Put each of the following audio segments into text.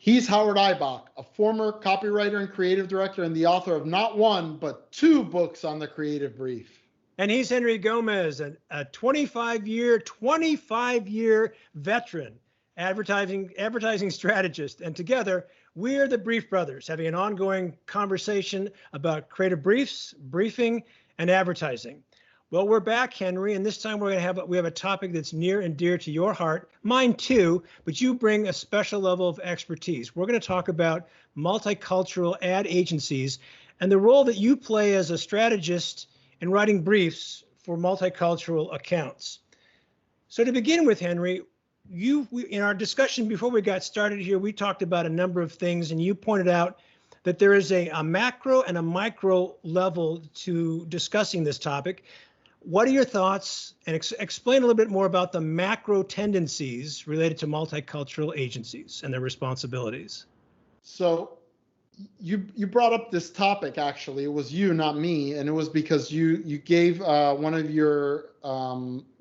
He's Howard Eibach, a former copywriter and creative director and the author of not one, but 2 books on the creative brief. And he's Henry Gomez, a 25-year veteran advertising strategist. And together, we're the Brief Brothers, having an ongoing conversation about creative briefs, briefing, and advertising. Well, we're back, Henry, and this time we have a topic that's near and dear to your heart, mine too, but you bring a special level of expertise. We're going to talk about multicultural ad agencies and the role that you play as a strategist in writing briefs for multicultural accounts. So to begin with, Henry, in our discussion before we got started here, we talked about a number of things, and you pointed out that there is a macro and a micro level to discussing this topic. What are your thoughts, and explain a little bit more about the macro tendencies related to multicultural agencies and their responsibilities? So you brought up this topic, actually. It was you, not me, and it was because you gave one of your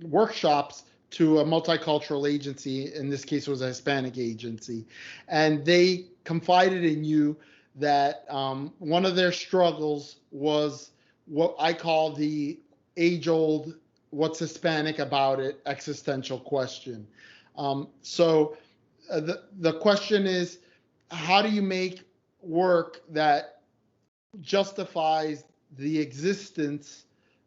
workshops to a multicultural agency. In this case, it was a Hispanic agency, and they confided in you that one of their struggles was what I call the age-old "what's Hispanic about it" existential question. So the question is, how do you make work that justifies the existence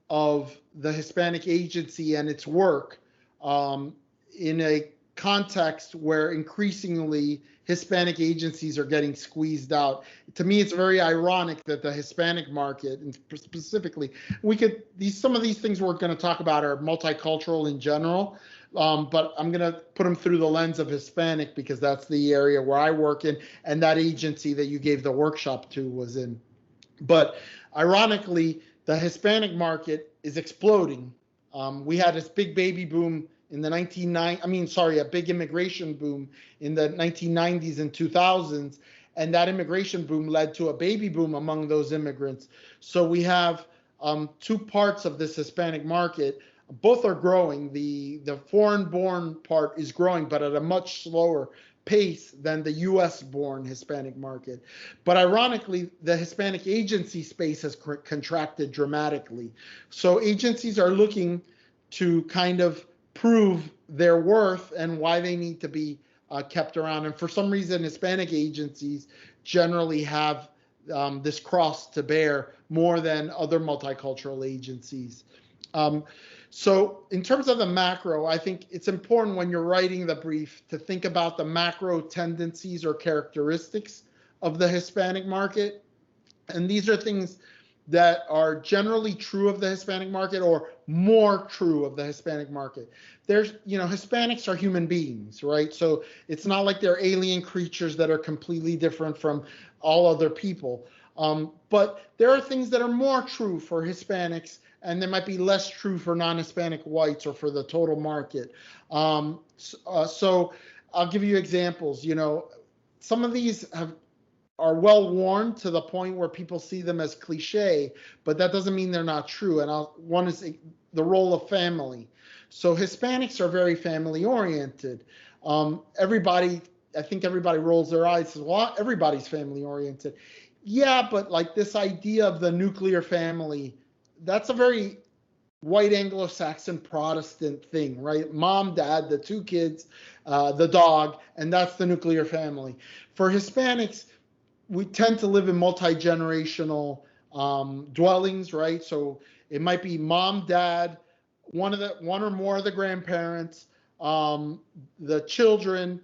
of the Hispanic agency and its work in a context where increasingly Hispanic agencies are getting squeezed out? To me, it's very ironic that the Hispanic market, and specifically, some of these things we're going to talk about are multicultural in general, but I'm going to put them through the lens of Hispanic because that's the area where I work in, and that agency that you gave the workshop to was in. But ironically, the Hispanic market is exploding. We had this big baby boom in the a big immigration boom in the 1990s and 2000s, and that immigration boom led to a baby boom among those immigrants. So we have 2 parts of this Hispanic market. Both are growing. The foreign-born part is growing, but at a much slower pace than the U.S.-born Hispanic market. But ironically, the Hispanic agency space has contracted dramatically. So agencies are looking to kind of prove their worth and why they need to be kept around. And for some reason, Hispanic agencies generally have this cross to bear more than other multicultural agencies. So in terms of the macro, I think it's important when you're writing the brief to think about the macro tendencies or characteristics of the Hispanic market. And these are things that are generally true of the Hispanic market or more true of the Hispanic market. Hispanics are human beings, right? So it's not like they're alien creatures that are completely different from all other people. But there are things that are more true for Hispanics, and there might be less true for non-Hispanic whites or for the total market. So I'll give you examples. Some of these are well worn to the point where people see them as cliche, but that doesn't mean they're not true. And one is the role of family. So Hispanics are very family oriented. I think everybody rolls their eyes and says, well, everybody's family oriented. Yeah, but like this idea of the nuclear family, that's a very white Anglo-Saxon Protestant thing, right? Mom, dad, the 2 kids, the dog, and that's the nuclear family. For Hispanics, we tend to live in multi-generational dwellings, right? So it might be mom, dad, one or more of the grandparents, the children,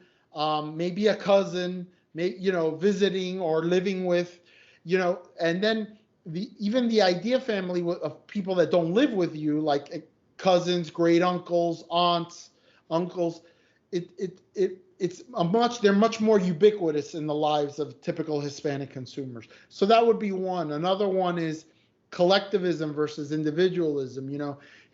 maybe a cousin, visiting or living with, and then even the idea family of people that don't live with you, like cousins, great uncles, aunts, uncles, they're much more ubiquitous in the lives of typical Hispanic consumers. So that would be one. Another one is collectivism versus individualism.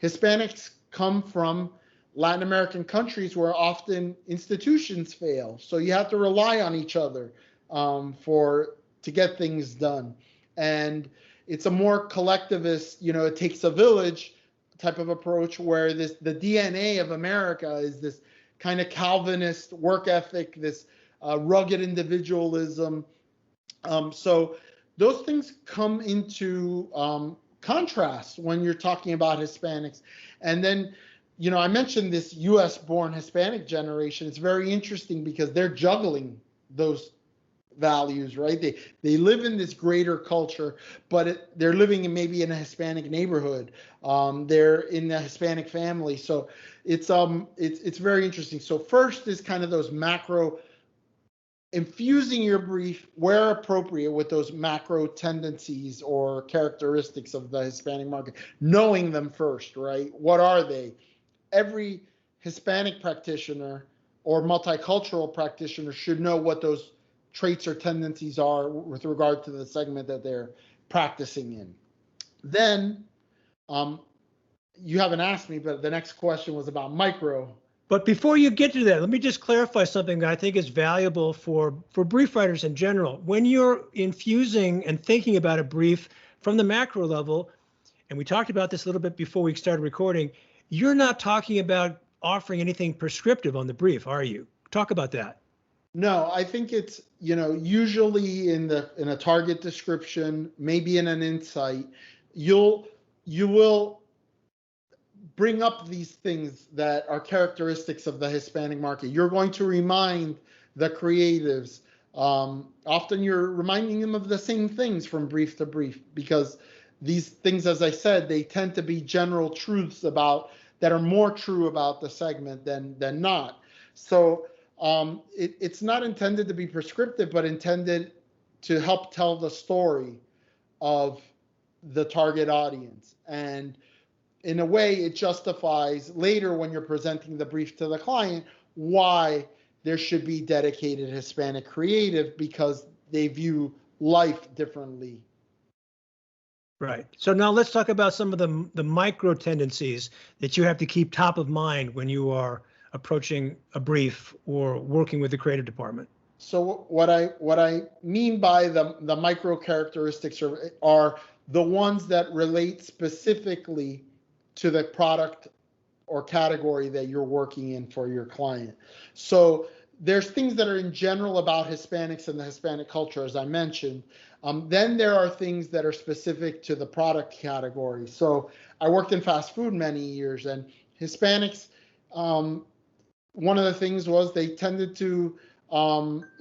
Hispanics come from Latin American countries where often institutions fail. So you have to rely on each other to get things done. And it's a more collectivist, it takes a village type of approach where the DNA of America is this kind of Calvinist work ethic, this rugged individualism. So those things come into contrast when you're talking about Hispanics. And then, I mentioned this US born Hispanic generation. It's very interesting because they're juggling those values, right? They live in this greater culture, but they're living maybe in a Hispanic neighborhood. They're in a Hispanic family. So it's very interesting. So first is kind of those macro, infusing your brief where appropriate with those macro tendencies or characteristics of the Hispanic market, knowing them first, right? What are they? Every Hispanic practitioner or multicultural practitioner should know what those traits or tendencies are with regard to the segment that they're practicing in. Then, you haven't asked me, but the next question was about micro. But before you get to that, let me just clarify something that I think is valuable for brief writers in general. When you're infusing and thinking about a brief from the macro level, and we talked about this a little bit before we started recording, you're not talking about offering anything prescriptive on the brief, are you? Talk about that. No, I think it's, usually in a target description, maybe in an insight, you will bring up these things that are characteristics of the Hispanic market. You're going to remind the creatives. Often you're reminding them of the same things from brief to brief, because these things, as I said, they tend to be general truths that are more true about the segment than not. So it's not intended to be prescriptive, but intended to help tell the story of the target audience. And in a way, it justifies later when you're presenting the brief to the client why there should be dedicated Hispanic creative, because they view life differently. Right. So now let's talk about some of the micro tendencies that you have to keep top of mind when you are approaching a brief or working with the creative department. So what I mean by the micro characteristics are the ones that relate specifically to the product or category that you're working in for your client. So there's things that are in general about Hispanics and the Hispanic culture, as I mentioned. Then there are things that are specific to the product category. So I worked in fast food many years, and Hispanics, one of the things was they tended to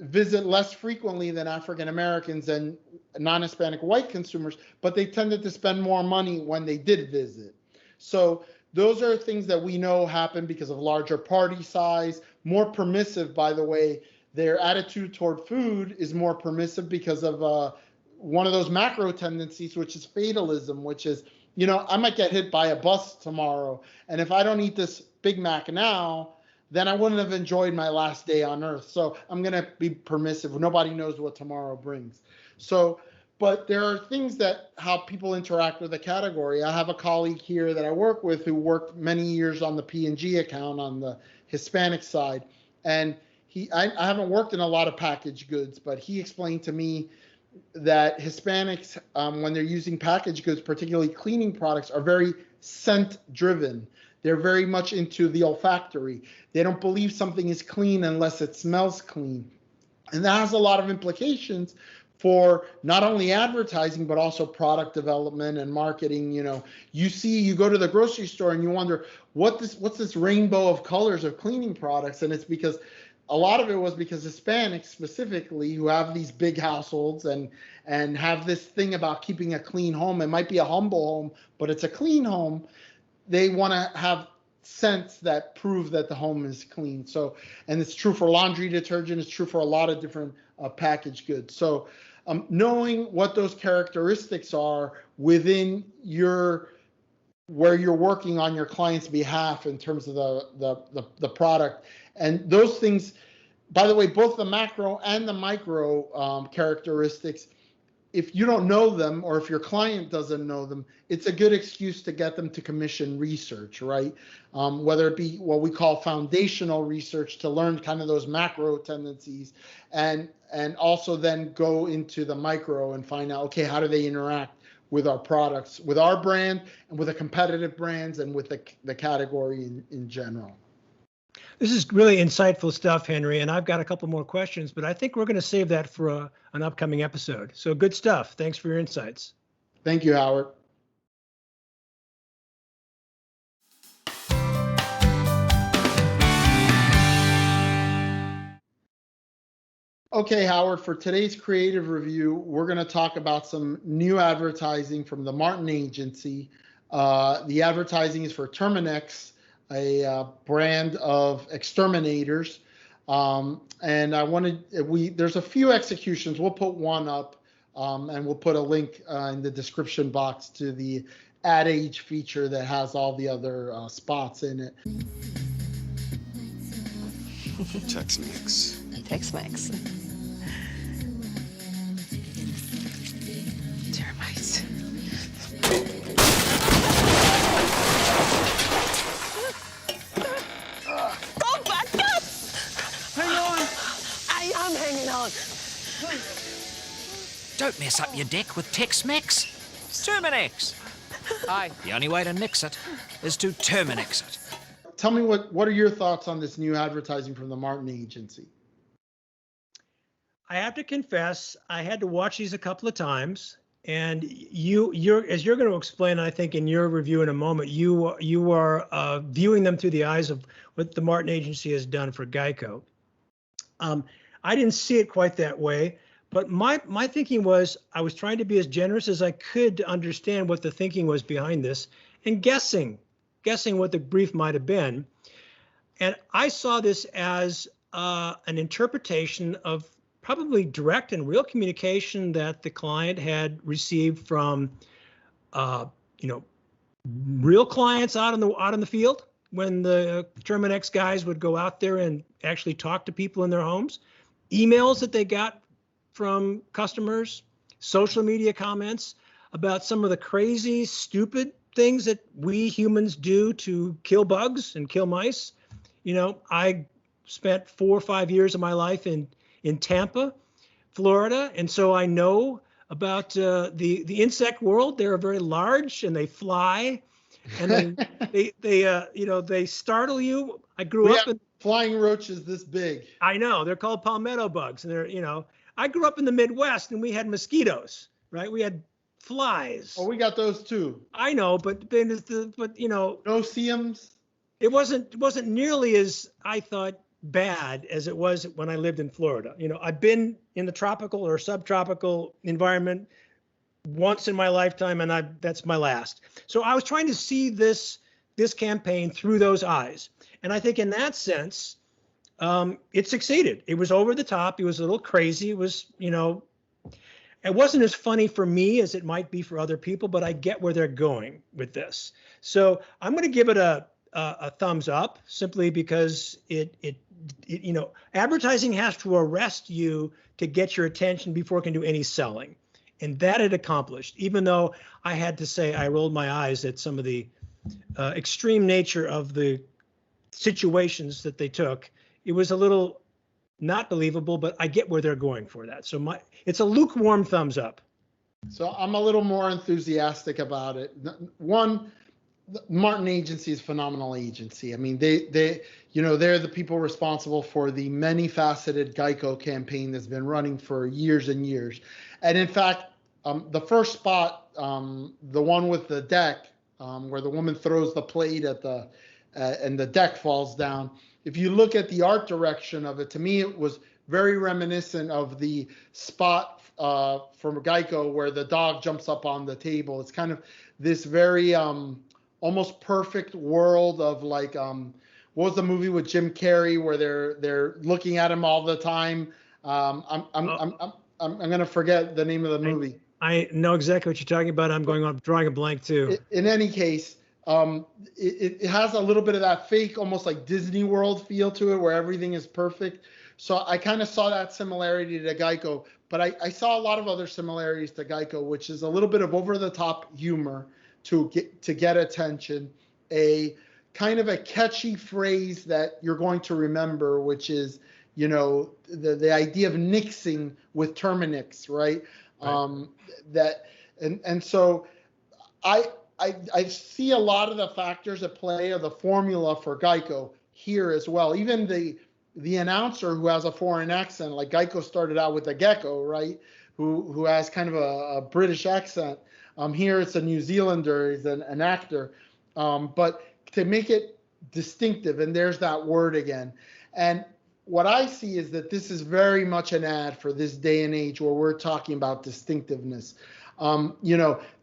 visit less frequently than African Americans and non-Hispanic white consumers, but they tended to spend more money when they did visit. So those are things that we know happen because of larger party size, more permissive, by the way. Their attitude toward food is more permissive because of one of those macro tendencies, which is fatalism, which is, I might get hit by a bus tomorrow, and if I don't eat this Big Mac now, then I wouldn't have enjoyed my last day on earth. So I'm going to be permissive. Nobody knows what tomorrow brings. So, but there are things that how people interact with a category. I have a colleague here that I work with who worked many years on the P&G account on the Hispanic side. And I haven't worked in a lot of packaged goods, but he explained to me that Hispanics, when they're using packaged goods, particularly cleaning products, are very scent driven. They're very much into the olfactory. They don't believe something is clean unless it smells clean. And that has a lot of implications for not only advertising, but also product development and marketing. You go to the grocery store and you wonder, what's this rainbow of colors of cleaning products? And it's because a lot of it was because Hispanics specifically, who have these big households and have this thing about keeping a clean home. It might be a humble home, but it's a clean home. They want to have scents that prove that the home is clean. So, and it's true for laundry detergent. It's true for a lot of different packaged goods. So knowing what those characteristics are within where you're working on your client's behalf in terms of the product, and those things, by the way, both the macro and the micro characteristics, if you don't know them, or if your client doesn't know them, it's a good excuse to get them to commission research, right? Whether it be what we call foundational research to learn kind of those macro tendencies, and also then go into the micro and find out, okay, how do they interact with our products, with our brand, and with the competitive brands, and with the category in general. This is really insightful stuff, Henry, and I've got a couple more questions, but I think we're going to save that for an upcoming episode. So good stuff. Thanks for your insights. Thank you, Howard. Okay, Howard, for today's creative review, we're going to talk about some new advertising from the Martin Agency. The advertising is for Terminix, a brand of exterminators. And I wanted, there's a few executions. We'll put one up, and we'll put a link in the description box to the Ad Age feature that has all the other spots in it. Tex-Mex. Tex-Mex. Termites. Oh, back up! Hang on. I am hanging on. Don't mess up your deck with Tex-Mex. Terminix. Aye, the only way to nix it is to Terminix it. Tell me what are your thoughts on this new advertising from the Martin Agency? I have to confess, I had to watch these a couple of times, and you're as you're going to explain, I think in your review in a moment, you are viewing them through the eyes of what the Martin Agency has done for Geico. I didn't see it quite that way, but my thinking was I was trying to be as generous as I could to understand what the thinking was behind this, and guessing what the brief might have been. And I saw this as an interpretation of probably direct and real communication that the client had received from, real clients out in the field when the Terminix guys would go out there and actually talk to people in their homes, emails that they got from customers, social media comments about some of the crazy, stupid things that we humans do to kill bugs and kill mice. I spent 4 or 5 years of my life in Tampa, Florida, and so I know about the insect world. They're very large and they fly, and they startle you. I grew up in flying roaches this big. I know they're called palmetto bugs, and they're I grew up in the Midwest and we had mosquitoes, right? We had flies. Oh, we got those too. I know, but no-see-ums. It wasn't nearly as I thought bad as it was when I lived in Florida. I've been in the tropical or subtropical environment once in my lifetime, and that's my last. So I was trying to see this campaign through those eyes, and I think in that sense, it succeeded. It was over the top. It was a little crazy. It was, it wasn't as funny for me as it might be for other people, but I get where they're going with this. So I'm going to give it a thumbs up, simply because it advertising has to arrest you to get your attention before it can do any selling. And that it accomplished, even though I had to say I rolled my eyes at some of the extreme nature of the situations that they took. It was a little not believable, but I get where they're going for that. So it's a lukewarm thumbs up. So I'm a little more enthusiastic about it. One, the Martin Agency is a phenomenal agency. I mean, they're the people responsible for the many-faceted Geico campaign that's been running for years and years. And in fact, the first spot, the one with the deck, where the woman throws the plate and the deck falls down. If you look at the art direction of it, to me, it was very reminiscent of the spot from Geico where the dog jumps up on the table. It's kind of this very almost perfect world of like, what was the movie with Jim Carrey where they're looking at him all the time? I'm gonna forget the name of the movie. I know exactly what you're talking about. I'm drawing a blank too. In any case, it has a little bit of that fake, almost like Disney World feel to it, where everything is perfect. So I kind of saw that similarity to Geico, but I saw a lot of other similarities to Geico, which is a little bit of over-the-top humor to get attention, a kind of a catchy phrase that you're going to remember, which is, the idea of nixing with Terminix, right? And so I see a lot of the factors at play of the formula for Geico. here as well. Even the announcer who has a foreign accent, like Geico started out with a gecko, right? Who has kind of a British accent. Here it's a New Zealander, he's an actor. But to make it distinctive, and there's that word again. And what I see is that this is very much an ad for this day and age where we're talking about distinctiveness.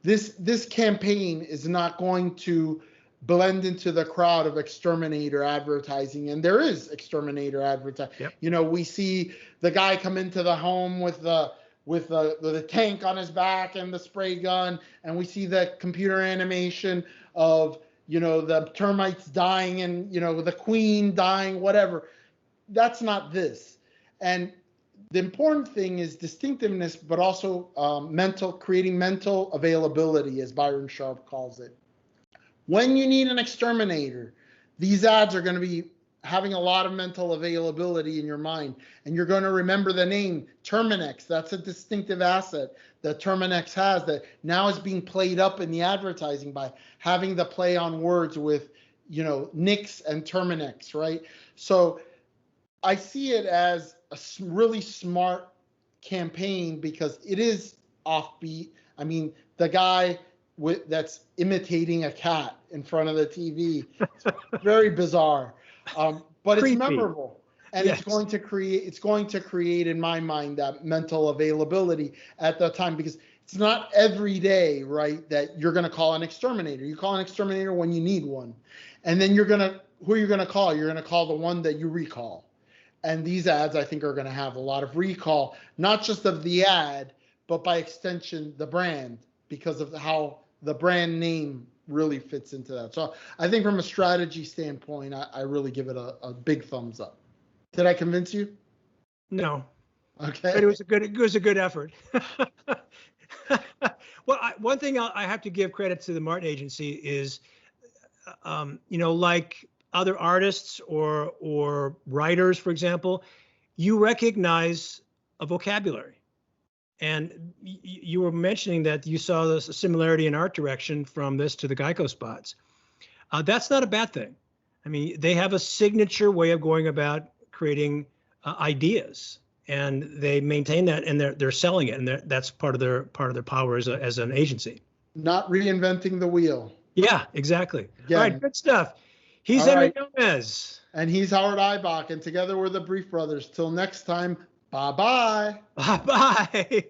This campaign is not going to blend into the crowd of exterminator advertising, and there is exterminator advertising. Yep. We see the guy come into the home with the tank on his back and the spray gun, and we see the computer animation of the termites dying and the queen dying, whatever. That's not this. And the important thing is distinctiveness, but also creating mental availability, as Byron Sharp calls it. When you need an exterminator, these ads are going to be having a lot of mental availability in your mind, and you're going to remember the name Terminex. That's a distinctive asset that Terminex has that now is being played up in the advertising by having the play on words with, Nix and Terminex, right? So I see it as a really smart campaign because it is offbeat. I mean, the guy that's imitating a cat in front of the TV, it's very bizarre. But Creepy. It's memorable, and Yes. it's going to create in my mind that mental availability at that time, because it's not every day, right, that you're going to call an exterminator. You call an exterminator when you need one, and then who are you going to call? You're going to call the one that you recall. And these ads, I think, are going to have a lot of recall, not just of the ad, but by extension the brand, because of how the brand name really fits into that. So I think from a strategy standpoint, I really give it a big thumbs up. Did I convince you? No. Okay. But it was a good effort. Well, one thing I have to give credit to the Martin Agency is, like other artists or writers, for example, you recognize a vocabulary. And you were mentioning that you saw this similarity in art direction from this to the Geico spots. That's not a bad thing. I mean, they have a signature way of going about creating ideas, and they maintain that, and they're selling it, and that's part of their power as an agency. Not reinventing the wheel. Yeah, exactly. Again. All right, good stuff. He's All Henry right. Gomez. And he's Howard Eibach, and together we're the Brief Brothers. Till next time, bye-bye. Bye-bye.